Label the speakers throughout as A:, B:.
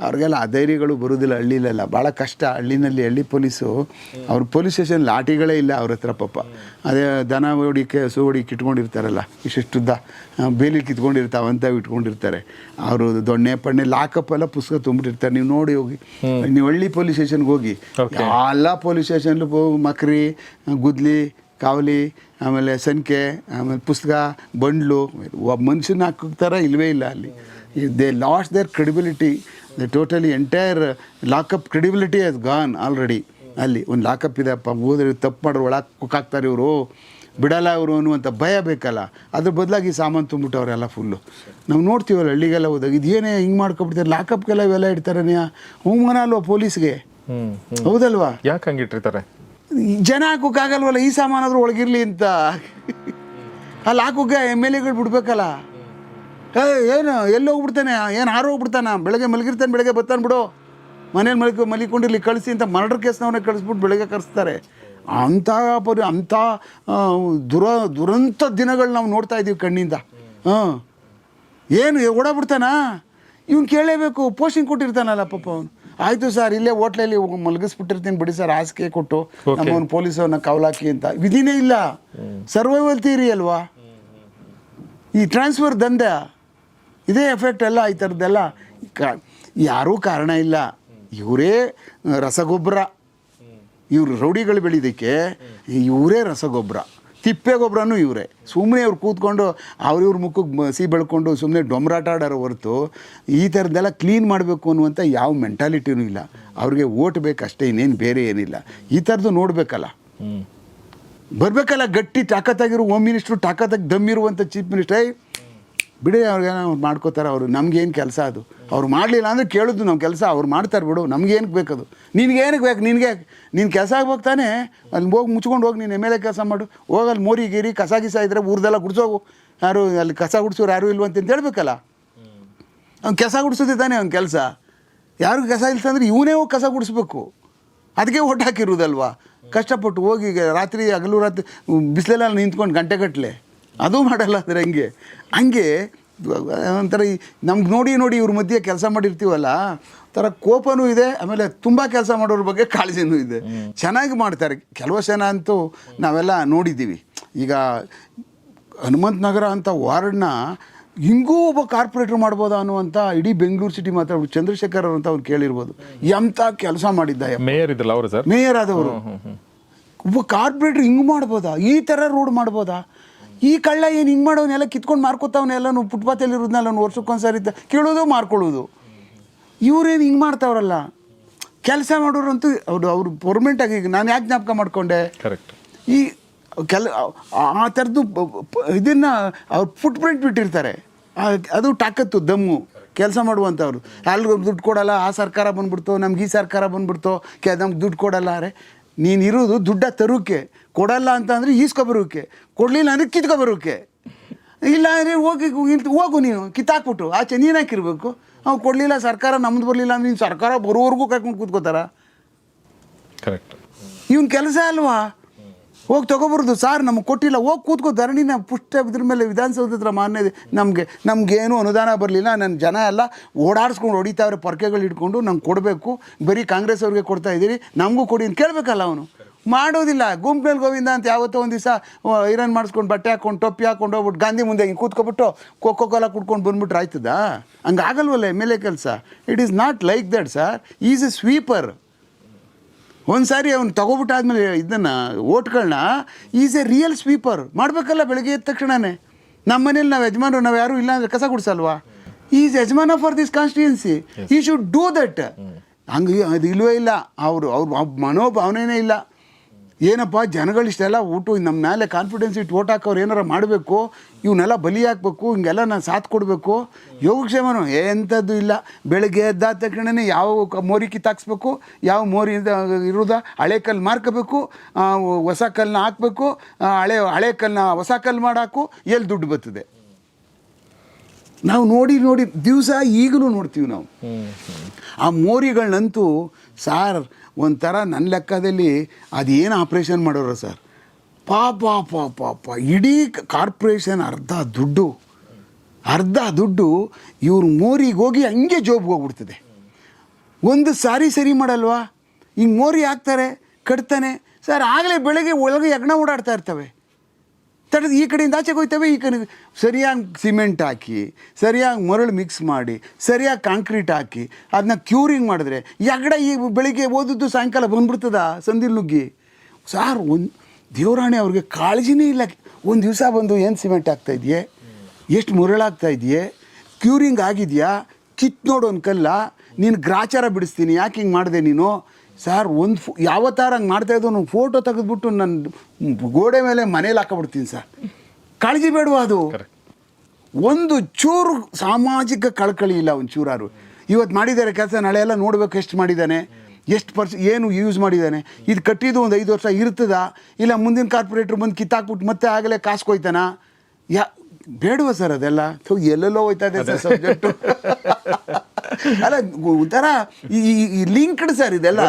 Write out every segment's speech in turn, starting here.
A: ಅವ್ರಿಗೆಲ್ಲ ಆ ಧೈರ್ಯಗಳು ಬರೋದಿಲ್ಲ. ಹಳ್ಳಿಲೆಲ್ಲ ಭಾಳ ಕಷ್ಟ. ಹಳ್ಳಿನಲ್ಲಿ ಹಳ್ಳಿ ಪೊಲೀಸು ಅವ್ರ ಪೊಲೀಸ್ ಸ್ಟೇಷನ್ ಲಾಠಿಗಳೇ ಇಲ್ಲ ಅವ್ರ ಹತ್ರ ಪಾಪ. ಅದೇ ದನ ಹೊಡಿಕೆ ಹಸು ಹೊಡಿಕೆ ಇಟ್ಕೊಂಡಿರ್ತಾರಲ್ಲ, ಇಷ್ಟಿಷ್ಟುದ್ದ ಬೇಲಿ ಕಿತ್ಕೊಂಡಿರ್ತಾವಂತ ಇಟ್ಕೊಂಡಿರ್ತಾರೆ ಅವರು. ದೊಣ್ಣೆ ಪಣ್ಣೆ ಲಾಕಪ್ ಎಲ್ಲ ಪುಸ್ತಕ ತುಂಬಿಟ್ಟಿರ್ತಾರೆ. ನೀವು ನೋಡಿ ಹೋಗಿ, ನೀವು ಹಳ್ಳಿ ಪೊಲೀಸ್ ಸ್ಟೇಷನ್ಗೆ ಹೋಗಿ, ಎಲ್ಲ ಪೊಲೀಸ್ ಸ್ಟೇಷನ್ಲು ಮಕ್ರಿ, ಗುದ್ಲಿ, ಕಾವಲಿ, ಆಮೇಲೆ ಸಂಖ್ಯೆ, ಆಮೇಲೆ ಪುಸ್ತಕ, ಬಂಡ್ಲು, ಒಬ್ಬ ಮನುಷ್ಯನ ಹಾಕ್ತಾರ ಇಲ್ಲವೇ ಇಲ್ಲ ಅಲ್ಲಿ. They lost their credibility. The totally entire lockup credibility has gone already. ಅಲ್ಲಿ ಒಂದು ಲಾಕಪ್ ಇದೆ ಅಪ್ಪ, ಹೋದ್ರೆ ತಪ್ಪು ಮಾಡೋರು ಒಳಗೆ ಕುಕ್ಕಾಕ್ತಾರೆ ಇವರು, ಬಿಡಲ್ಲ ಇವರು ಅನ್ನುವಂಥ ಭಯ ಬೇಕಲ್ಲ. ಅದ್ರ ಬದಲಾಗಿ ಸಾಮಾನು ತುಂಬಿಟ್ಟವ್ರೆಲ್ಲ ಫುಲ್ಲು. ನಾವು ನೋಡ್ತೀವಲ್ಲ ಹಳ್ಳಿಗೆಲ್ಲ ಹೋದಾಗ, ಇದೇನೇ ಹಿಂಗೆ ಮಾಡ್ಕೊಬಿಡ್ತಾರೆ, ಲಾಕಪ್ಗೆಲ್ಲ ಇವೆಲ್ಲ ಇಡ್ತಾರೆ. ಅವಮಾನ ಅಲ್ವಾ ಪೊಲೀಸ್ಗೆ, ಹೌದಲ್ವಾ?
B: ಯಾಕೆ ಹಂಗೆ ಇಟ್ಟಿರ್ತಾರೆ?
A: ಜನ ಹಾಕೋಕ್ಕಾಗಲ್ವಲ್ಲ, ಈ ಸಾಮಾನಾದ್ರೂ ಒಳಗಿರಲಿ ಅಂತ. ಅಲ್ಲಿ ಹಾಕೋಕೆ ಎಮ್ ಎಲ್ ಎಗಳು ಬಿಡ್ಬೇಕಲ್ಲ. ಏನು ಎಲ್ಲಿ ಹೋಗ್ಬಿಡ್ತಾನೆ, ಏನು ಹಾರು ಹೋಗ್ಬಿಡ್ತಾನೆ, ಬೆಳಗ್ಗೆ ಮಲಗಿರ್ತಾನೆ, ಬೆಳಗ್ಗೆ ಬರ್ತಾನೆ ಬಿಡು, ಮನೇಲಿ ಮಲಿಕೊಂಡಿರ್ಲಿ ಕಳಿಸಿ ಅಂತ ಮರ್ಡರ್ ಕೇಸ್ನವನ್ನೇ ಕಳಿಸ್ಬಿಟ್ಟು ಬೆಳಗ್ಗೆ ಕರೆಸ್ತಾರೆ. ಅಂಥ ದುರಂತ ದಿನಗಳು ನಾವು ನೋಡ್ತಾ ಇದ್ದೀವಿ ಕಣ್ಣಿಂದ. ಏನು ಓಡಾಬಿಡ್ತಾನ, ಇವ್ನು ಕೇಳಲೇಬೇಕು. ಪೋಸ್ಟಿಂಗ್ ಕೊಟ್ಟಿರ್ತಾನಲ್ಲ ಪಾಪ ಅವನು. ಆಯಿತು ಸರ್, ಇಲ್ಲೇ ಹೋಟ್ಲಲ್ಲಿ ಮಲಗಿಸ್ಬಿಟ್ಟಿರ್ತೀನಿ ಬಿಡಿ ಸರ್, ಹಾಸಿಗೆ ಕೊಟ್ಟು ನಮ್ಮವನು ಪೊಲೀಸವ್ರನ್ನ ಕವಲಾಕಿ ಅಂತ. ವಿಧಿನೇ ಇಲ್ಲ. ಸರ್ವೈವಲ್ ಥಿಯರಿ ಅಲ್ವಾ ಈ ಟ್ರಾನ್ಸ್ಫರ್ ದಂಧೆ. ಇದೇ ಎಫೆಕ್ಟ್ ಎಲ್ಲ ಈ ಥರದ್ದೆಲ್ಲ. ಯಾರೂ ಕಾರಣ ಇಲ್ಲ, ಇವರೇ ರಸಗೊಬ್ಬರ. ಇವರು ರೌಡಿಗಳು ಬೆಳೆಯೋದಕ್ಕೆ ಇವರೇ ರಸಗೊಬ್ಬರ, ತಿಪ್ಪೆ ಗೊಬ್ಬರನೂ ಇವರೇ. ಸುಮ್ಮನೆ ಅವ್ರು ಕೂತ್ಕೊಂಡು ಅವ್ರಿವ್ರ ಮುಖಕ್ಕೆ ಸಿ ಬೆಳ್ಕೊಂಡು ಸುಮ್ಮನೆ ಡೊಂಬರಾಟ ಆಡೋರು ಹೊರತು ಈ ಥರದ್ದೆಲ್ಲ ಕ್ಲೀನ್ ಮಾಡಬೇಕು ಅನ್ನುವಂಥ ಯಾವ ಮೆಂಟಾಲಿಟಿನೂ ಇಲ್ಲ. ಅವ್ರಿಗೆ ಓಟ್ ಬೇಕಷ್ಟೇ, ಇನ್ನೇನು ಬೇರೆ ಏನಿಲ್ಲ. ಈ ಥರದ್ದು ನೋಡಬೇಕಲ್ಲ, ಬರಬೇಕಲ್ಲ. ಗಟ್ಟಿ ತಾಕತ್ತಾಗಿರೋ ಹೋಮ್ ಮಿನಿಸ್ಟ್ರು, ತಾಕತ್ತಾಗಿ ದಮ್ಮಿರುವಂಥ ಚೀಫ್ ಮಿನಿಸ್ಟರ್, ಬಿಡಿ ಅವ್ರಿಗೇನೋ ಅವ್ರು ಮಾಡ್ಕೋತಾರೆ. ಅವರು ನಮ್ಗೇನು ಕೆಲಸ ಅದು? ಅವ್ರು ಮಾಡಲಿಲ್ಲ ಅಂದರೆ ಕೇಳೋದು ನಮ್ಮ ಕೆಲಸ, ಅವ್ರು ಮಾಡ್ತಾರೆ ಬಿಡು, ನಮ್ಗೇನಕ್ಕೆ ಬೇಕದು? ನಿನಗೇನಕ್ಕೆ ಬೇಕು? ನೀನು ಕೆಲಸ ಆಗ್ಬೇಕು ತಾನೇ, ಅಲ್ಲಿ ಹೋಗಿ ಮುಚ್ಕೊಂಡು ಹೋಗಿ, ನೀನು ಎಮ್ ಎಲ್ ಎ ಕೆಲಸ ಮಾಡು, ಹೋಗಲ್ಲಿ ಮೋರಿ ಗೀರಿ ಕಸ ಗಿಸ ಇದ್ದರೆ ಊರ್ದೆಲ್ಲ ಗುಡಿಸೋಗು. ಯಾರು ಅಲ್ಲಿ ಕಸ ಗುಡಿಸೋರು ಯಾರೂ ಇಲ್ವಂತ ಹೇಳ್ಬೇಕಲ್ಲ. ಅವ್ನು ಕಸ ಗುಡಿಸೋದೇ ತಾನೇ ಅವ್ನ ಕೆಲಸ. ಯಾರಿಗೂ ಕಸ ಇಲ್ತಂದ್ರೆ ಇವನೇ ಹೋಗಿ ಕಸ ಗುಡಿಸ್ಬೇಕು. ಅದಕ್ಕೆ ಓಟ್ ಹಾಕಿರೋದಲ್ವಾ. ಕಷ್ಟಪಟ್ಟು ಹೋಗಿ ರಾತ್ರಿ ಹಗಲು ರಾತ್ರಿ ಬಿಸಿಲೆಲ್ಲ ನಿಂತ್ಕೊಂಡು ಗಂಟೆಗಟ್ಟಲೆ ಅದು ಮಾಡಲ್ಲ ಅಂದರೆ ಹಂಗೆ ಒಂಥರ ನಮ್ಗೆ ನೋಡಿ ಇವ್ರ ಮಧ್ಯೆ ಕೆಲಸ ಮಾಡಿರ್ತೀವಲ್ಲ, ಥರ ಕೋಪನೂ ಇದೆ. ಆಮೇಲೆ ತುಂಬ ಕೆಲಸ ಮಾಡೋರ ಬಗ್ಗೆ ಕಾಳಜಿನೂ ಇದೆ. ಚೆನ್ನಾಗಿ ಮಾಡ್ತಾರೆ ಕೆಲವು ಜನ ಅಂತೂ ನಾವೆಲ್ಲ ನೋಡಿದ್ದೀವಿ. ಈಗ ಹನುಮಂತ ನಗರ ಅಂತ ವಾರ್ಡ್ನ ಹಿಂಗೂ ಒಬ್ಬ ಕಾರ್ಪೊರೇಟ್ರ್ ಮಾಡ್ಬೋದಾ ಅನ್ನುವಂಥ ಇಡೀ ಬೆಂಗಳೂರು ಸಿಟಿ ಮಾತ್ರ ಚಂದ್ರಶೇಖರ್ ಅವ್ರು ಅಂತ ಅವ್ರು ಕೇಳಿರ್ಬೋದು. ಎಂಥ ಕೆಲಸ ಮಾಡಿದ್ದ
B: ಮೇಯರ್ ಇದ್ರಲ್ಲ ಅವರು ಸರ್,
A: ಮೇಯರ್ ಆದವರು. ಒಬ್ಬ ಕಾರ್ಪೊರೇಟ್ರ್ ಹಿಂಗೆ ಮಾಡ್ಬೋದಾ? ಈ ಥರ ರೋಡ್ ಮಾಡ್ಬೋದಾ? ಈ ಕಳ್ಳ ಏನು ಹಿಂಗೆ ಮಾಡೋನೆಲ್ಲ ಕಿತ್ಕೊಂಡು ಮಾರ್ಕೋತಾವನ್ನೆಲ್ಲನು ಫುಟ್ಪಾತಲ್ಲಿ ಇರೋದನ್ನೆಲ್ಲ ವರ್ಷಕ್ಕೊಂದ್ಸರಿ ಕೇಳೋದು ಮಾರ್ಕೊಳ್ಳೋದು. ಇವ್ರೇನು ಹಿಂಗೆ ಮಾಡ್ತಾವ್ರಲ್ಲ ಕೆಲಸ ಮಾಡೋರಂತೂ. ಅವ್ರು ಪರ್ಮನೆಂಟಾಗಿ. ನಾನು ಯಾಕೆ ಜ್ಞಾಪಕ ಮಾಡಿಕೊಂಡೆ,
B: ಕರೆಕ್ಟ್, ಈ
A: ಆ ಥರದ್ದು ಇದನ್ನು ಅವ್ರು ಫುಟ್ ಪ್ರಿಂಟ್ ಬಿಟ್ಟಿರ್ತಾರೆ. ಅದು ತಾಕತ್ತು, ದಮ್ಮು ಕೆಲಸ ಮಾಡುವಂಥವ್ರು. ಅಲ್ಲಿ ದುಡ್ಡು ಕೊಡಲ್ಲ, ಆ ಸರ್ಕಾರ ಬಂದ್ಬಿಡ್ತು, ನಮ್ಗೆ ಈ ಸರ್ಕಾರ ಬಂದ್ಬಿಡ್ತು, ನಮ್ಗೆ ದುಡ್ಡು ಕೊಡಲ್ಲ. ಅರೆ ನೀನು ಇರೋದು ದುಡ್ಡ ತರೋಕ್ಕೆ, ಕೊಡಲ್ಲ ಅಂತ ಅಂದರೆ ಈಸ್ಕೊಬರೋಕ್ಕೆ, ಕೊಡಲಿಲ್ಲ ಅಂದರೆ ಕಿತ್ಕೊಬರೋಕ್ಕೆ. ಇಲ್ಲ ಅಂದರೆ ಹೋಗು ನೀನು ಕಿತ್ತಾಕ್ಬಿಟ್ಟು ಆಚೆ ನೀನು ಹಾಕಿರ್ಬೇಕು. ಅವ್ನು ಕೊಡಲಿಲ್ಲ, ಸರ್ಕಾರ ನಮ್ದು ಬರಲಿಲ್ಲ ಅಂದ್ರೆ ನೀನು ಸರ್ಕಾರ ಬರೋವರೆಗೂ ಕಾಯ್ಕೊಂಡು ಕೂತ್ಕೋತಾರ?
B: ಕರೆಕ್ಟ್.
A: ಇವನ್ ಕೆಲಸ ಅಲ್ವಾ? ಹೋಗಿ ತೊಗೊಬರೋದು. ಸಾರ್ ನಮಗೆ ಕೊಟ್ಟಿಲ್ಲ, ಹೋಗಿ ಕೂತ್ಕೋ ಧರಣಿನ ಪುಷ್ಟ ಇದ್ರ ಮೇಲೆ ವಿಧಾನಸೌಧ ಹತ್ರ ಮಾನ್ಯ ನಮಗೇನು ಅನುದಾನ ಬರಲಿಲ್ಲ, ನನ್ನ ಜನ ಎಲ್ಲ ಓಡಾಡಿಸ್ಕೊಂಡು ಹೊಡಿತಾವ್ರೆ ಪರ್ಕೆಗಳು ಇಟ್ಕೊಂಡು, ನಂಗೆ ಕೊಡಬೇಕು, ಬರೀ ಕಾಂಗ್ರೆಸ್ ಅವ್ರಿಗೆ ಕೊಡ್ತಾ ಇದ್ದೀರಿ, ನಮಗೂ ಕೊಡಿ ಅಂತ ಕೇಳಬೇಕಲ್ಲ. ಅವನು ಮಾಡೋದಿಲ್ಲ. ಗುಂಪಲ್ಲಿ ಗೋವಿಂದ ಅಂತ ಯಾವತ್ತೋ ಒಂದು ದಿವಸ ಐರನ್ ಮಾಡಿಸ್ಕೊಂಡು ಬಟ್ಟೆ ಹಾಕ್ಕೊಂಡು ಟೊಪ್ಪಿ ಹಾಕ್ಕೊಂಡು ಹೋಗ್ಬಿಟ್ಟು ಗಾಂಧಿ ಮುಂದೆ ಹಿಂಗೆ ಕೂತ್ಕೊಬಿಟ್ಟು ಕೋಕೋ ಕೋಲಾ ಕುಡ್ಕೊಂಡು ಬಂದ್ಬಿಟ್ರೆ ಆಯ್ತದ? ಹಂಗೆ ಆಗಲ್ವಲ್ಲ ಎಮ್ ಎಲ್ ಎ ಕೆಲಸ. It is not like that sir. Is A sweeper. ಒಂದು ಸಾರಿ ಅವ್ನು ತೊಗೊಬಿಟ್ಟಾದ್ಮೇಲೆ ಇದನ್ನು ಓಟ್ಗಳನ್ನ ಈಸ್ ಎ ರಿಯಲ್ ಸ್ವೀಪರ್ ಮಾಡಬೇಕಲ್ಲ. ಬೆಳಗ್ಗೆ ಎದ್ದ ತಕ್ಷಣವೇ ನಮ್ಮ ಮನೇಲಿ ನಾವು ಯಜಮಾನರು, ನಾವು ಯಾರೂ ಇಲ್ಲ ಅಂದರೆ ಕಸ ಗುಡಿಸಲ್ವಾ? ಈಸ್ ಯಜಮಾನ ಫಾರ್ ದಿಸ್ ಕಾನ್ಸ್ಟಿಟ್ಯೂನ್ಸಿ, ಈ ಶುಡ್ ಡೂ ದಟ್. ಹಂಗೆ ಅದು ಇಲ್ಲವೇ ಇಲ್ಲ. ಅವ್ರ ಮನೋಭಾವನೆಯೇ ಇಲ್ಲ. ಏನಪ್ಪ ಜನಗಳಿಷ್ಟೆಲ್ಲ ನಮ್ಮ ಮೇಲೆ ಕಾನ್ಫಿಡೆನ್ಸ್ ಇಟ್ಟು ಓಟ್ ಹಾಕೋರು ಏನಾರು ಮಾಡಬೇಕು, ಇವನ್ನೆಲ್ಲ ಬಲಿ ಹಾಕಬೇಕು, ಹಿಂಗೆಲ್ಲ ನಾನು ಸಾಥ್ ಕೊಡಬೇಕು. ಯೋಗಕ್ಷೇಮನೂ ಎಂಥದ್ದು ಇಲ್ಲ. ಬೆಳಗ್ಗೆ ಎದ್ದಾದ ತಕ್ಷಣವೇ ಯಾವ ಮೋರಿ ಕಿತ್ತಾಕ್ಸ್ಬೇಕು, ಯಾವ ಮೋರಿ ಇರೋದ ಹಳೆ ಕಲ್ಲು ಮಾರ್ಕೋಬೇಕು, ಹೊಸ ಕಲ್ಲನ್ನ ಹಾಕಬೇಕು, ಹಳೆ ಕಲ್ಲನ್ನ ಹೊಸ ಕಲ್ಲು ಮಾಡಾಕು, ಎಲ್ಲಿ ದುಡ್ಡು ಬರ್ತದೆ. ನಾವು ನೋಡಿ ದಿವಸ ಈಗಲೂ ನೋಡ್ತೀವಿ ನಾವು ಆ ಮೋರಿಗಳನ್ನಂತೂ. ಸಾರ್ ಒಂಥರ ನನ್ನ ಲೆಕ್ಕದಲ್ಲಿ ಅದೇನು ಆಪ್ರೇಷನ್ ಮಾಡೋರು ಸರ್, ಪಾಪ ಇಡೀ ಕಾರ್ಪೊರೇಷನ್ ಅರ್ಧ ದುಡ್ಡು ಇವ್ರ ಮೋರಿಗೆ ಹೋಗಿ ಹಂಗೆ ಜೋಬ್ಗೆ ಹೋಗ್ಬಿಡ್ತದೆ. ಒಂದು ಸಾರಿ ಸರಿ ಮಾಡಲ್ವಾ? ಹಿಂಗೆ ಮೋರಿ ಹಾಕ್ತಾರೆ, ಕಟ್ತಾನೆ ಸರ್. ಆಗಲೇ ಬೆಳಗ್ಗೆ ಒಳಗೆ ಯಜ್ಞ ಓಡಾಡ್ತಾ ಇರ್ತವೆ, ತಡೆದು ಈ ಕಡೆಯಿಂದ ಆಚೆಗೆ ಹೋಗ್ತವೆ, ಈ ಕಡೆ ಸರಿಯಾಗಿ ಸಿಮೆಂಟ್ ಹಾಕಿ, ಸರಿಯಾಗಿ ಮರಳು ಮಿಕ್ಸ್ ಮಾಡಿ, ಸರಿಯಾಗಿ ಕಾಂಕ್ರೀಟ್ ಹಾಕಿ ಅದನ್ನ ಕ್ಯೂರಿಂಗ್ ಮಾಡಿದ್ರೆ ಯಗಡ ಈ ಬೆಳಿಗ್ಗೆ ಓದಿದ್ದು ಸಾಯಂಕಾಲ ಬಂದ್ಬಿಡ್ತದ ಸಂದಿಲ್ ನುಗ್ಗಿ. ಸಾರ್ ಒಂದು ದೇವರಾಣೆ ಅವ್ರಿಗೆ ಕಾಳಜಿನೇ ಇಲ್ಲ. ಒಂದು ದಿವಸ ಬಂದು ಏನು ಸಿಮೆಂಟ್ ಆಗ್ತಾಯಿದೆಯೇ, ಎಷ್ಟು ಮರಳಾಗ್ತಾ ಇದೆಯೇ, ಕ್ಯೂರಿಂಗ್ ಆಗಿದೆಯಾ, ಕಿತ್ತು ನೋಡು ಒಂದು ಕಲ್ಲ, ನೀನು ಗ್ರಾಚಾರ ಬಿಡಿಸ್ತೀನಿ, ಯಾಕೆ ಹಿಂಗೆ ಮಾಡಿದೆ ನೀನು ಸರ್? ಒಂದು ಯಾವತ್ತಾರ ಹಂಗೆ ಮಾಡ್ತಾಯಿದ್ದು ನಾನು ಫೋಟೋ ತೆಗೆದ್ಬಿಟ್ಟು ನನ್ನ ಗೋಡೆ ಮೇಲೆ ಮನೇಲಿ ಹಾಕೊಬಿಡ್ತೀನಿ ಸರ್. ಕಾಳಜಿ ಬೇಡವಾ ಅದು? ಒಂದು ಚೂರು ಸಾಮಾಜಿಕ ಕಳಕಳಿ ಇಲ್ಲ ಒಂದು ಚೂರಾರು. ಇವತ್ತು ಮಾಡಿದ್ದಾರೆ ಕೆಲಸ, ನಾಳೆ ಎಲ್ಲ ನೋಡ್ಬೇಕು ಎಷ್ಟು ಮಾಡಿದ್ದಾನೆ, ಎಷ್ಟು ಏನು ಯೂಸ್ ಮಾಡಿದ್ದಾನೆ, ಇದು ಕಟ್ಟಿದ್ದು ಒಂದು 5 ವರ್ಷ ಇರ್ತದ, ಇಲ್ಲ ಮುಂದಿನ ಕಾರ್ಪೊರೇಟ್ರ್ ಬಂದು ಕಿತ್ತಾಕ್ಬಿಟ್ಟು ಮತ್ತೆ ಆಗಲೇ ಕಾಸು ಕೊಯ್ತಾನ? ಬೇಡವಾ ಸರ್ ಅದೆಲ್ಲ? ಎಲ್ಲೆಲ್ಲೋ ಹೋಯ್ತಾ ಇದೆ ಸರ್ ಸಬ್ಜೆಕ್ಟು. ಅಲ್ಲ ಒಂಥರ ಈ ಲಿಂಕ್ಡ್ ಸರ್ ಇದೆಲ್ಲ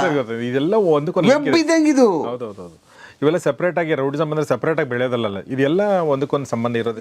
A: ವೆಬ್ ಇದ್ದಂಗೆ ಇದು.
B: ಇವೆಲ್ಲ ಸೆಪರೇಟ್ ಆಗಿ ರೌಡಿಸಮ್ ಅಂದ್ರೆ ಸೆಪರೇಟ್ ಆಗಿ ಬೆಳೆಯೋದಲ್ಲ, ಇದೆಲ್ಲ ಒಂದಕ್ಕೊಂದು ಸಂಬಂಧ ಇರೋದು.